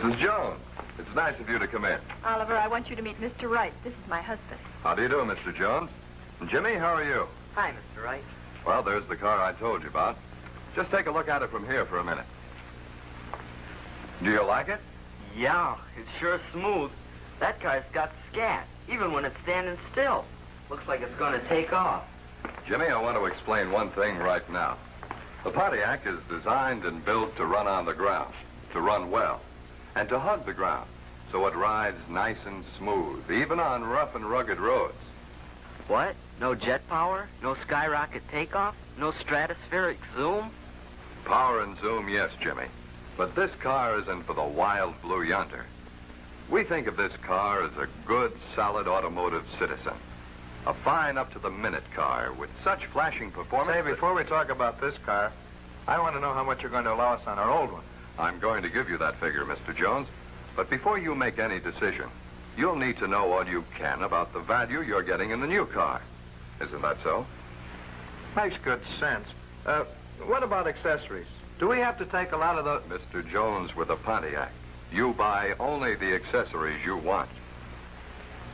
Mrs. Jones, it's nice of you to come in. Oliver, I want you to meet Mr. Wright. This is my husband. How do you do, Mr. Jones? And Jimmy, how are you? Hi, Mr. Wright. Well, there's the car I told you about. Just take a look at it from here for a minute. Do you like it? Yeah, it's sure smooth. That car's got scat, even when it's standing still. Looks like it's going to take off. Jimmy, I want to explain one thing right now. The Pontiac is designed and built to run on the ground, to run well, and to hug the ground, so it rides nice and smooth, even on rough and rugged roads. What? No jet power? No skyrocket takeoff? No stratospheric zoom? Power and zoom, yes, Jimmy. But this car isn't for the wild blue yonder. We think of this car as a good, solid automotive citizen. A fine, up-to-the-minute car with such flashing performance. Say, before we talk about this car, I want to know how much you're going to allow us on our old one. I'm going to give you that figure, Mr. Jones. But before you make any decision, you'll need to know all you can about the value you're getting in the new car. Isn't that so? Makes good sense. What about accessories? Do we have to take a lot of the... Mr. Jones, with a Pontiac, you buy only the accessories you want.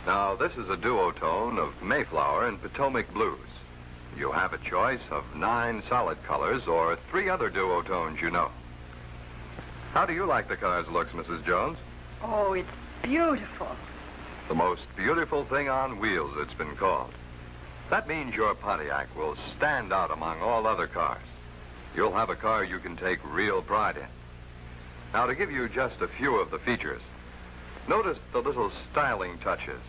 Now, this is a duotone of Mayflower and Potomac blues. You have a choice of 9 solid colors or 3 other duotones you know. How do you like the car's looks, Mrs. Jones? Oh, it's beautiful. The most beautiful thing on wheels, it's been called. That means your Pontiac will stand out among all other cars. You'll have a car you can take real pride in. Now, to give you just a few of the features, notice the little styling touches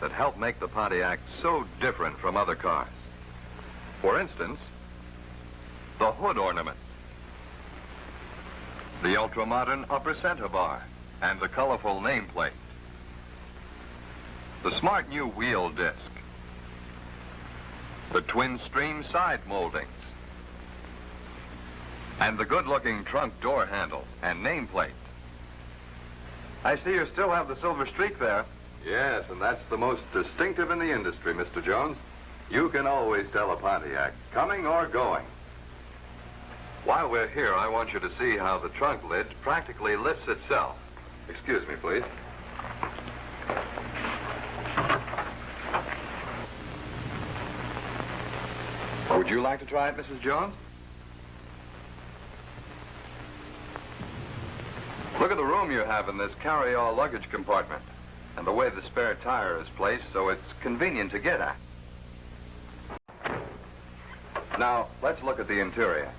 that help make the Pontiac so different from other cars. For instance, the hood ornament, the ultra-modern upper center bar, and the colorful nameplate, the smart new wheel disc, the twin-stream side moldings, and the good-looking trunk door handle and nameplate. I see you still have the silver streak there. Yes, and that's the most distinctive in the industry, Mr. Jones. You can always tell a Pontiac, coming or going. While we're here, I want you to see how the trunk lid practically lifts itself. Excuse me, please. Would you like to try it, Mrs. Jones? Look at the room you have in this carry-all luggage compartment, and the way the spare tire is placed so it's convenient to get at. Now, let's look at the interior.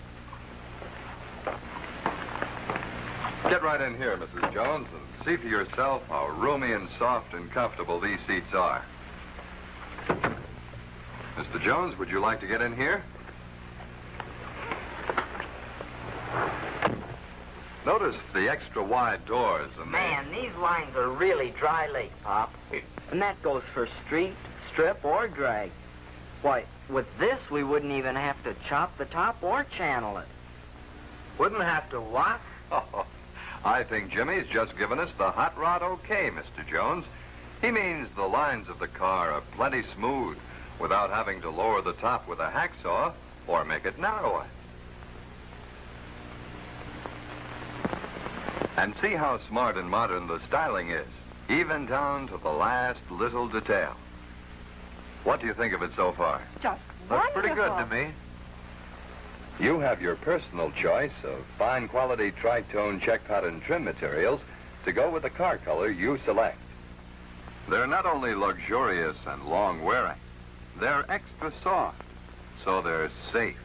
Get right in here, Mrs. Jones, and see for yourself how roomy and soft and comfortable these seats are. Mr. Jones, would you like to get in here? Notice the extra wide doors and Man, these lines are really dry lake, Pop. And that goes for street, strip, or drag. Why, with this, we wouldn't even have to chop the top or channel it. Wouldn't have to what? Oh, I think Jimmy's just given us the hot rod okay, Mr. Jones. He means the lines of the car are plenty smooth without having to lower the top with a hacksaw or make it narrower. And see how smart and modern the styling is, even down to the last little detail. What do you think of it so far? Just Looks wonderful. pretty good to me. You have your personal choice of fine quality tritone check pattern trim materials to go with the car color you select. They're not only luxurious and long wearing, they're extra soft, so they're safe.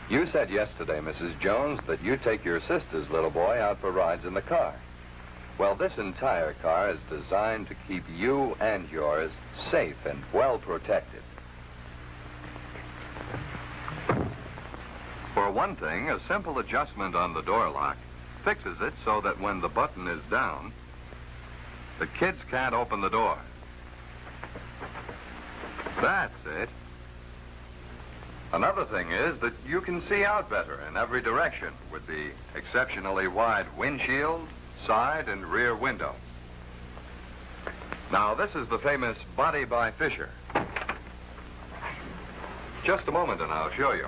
You said yesterday, Mrs. Jones, that you take your sister's little boy out for rides in the car. Well, this entire car is designed to keep you and yours safe and well protected. For one thing, a simple adjustment on the door lock fixes it so that when the button is down, the kids can't open the door. That's it. Another thing is that you can see out better in every direction with the exceptionally wide windshield, side, and rear windows. Now, this is the famous body by Fisher. Just a moment and I'll show you.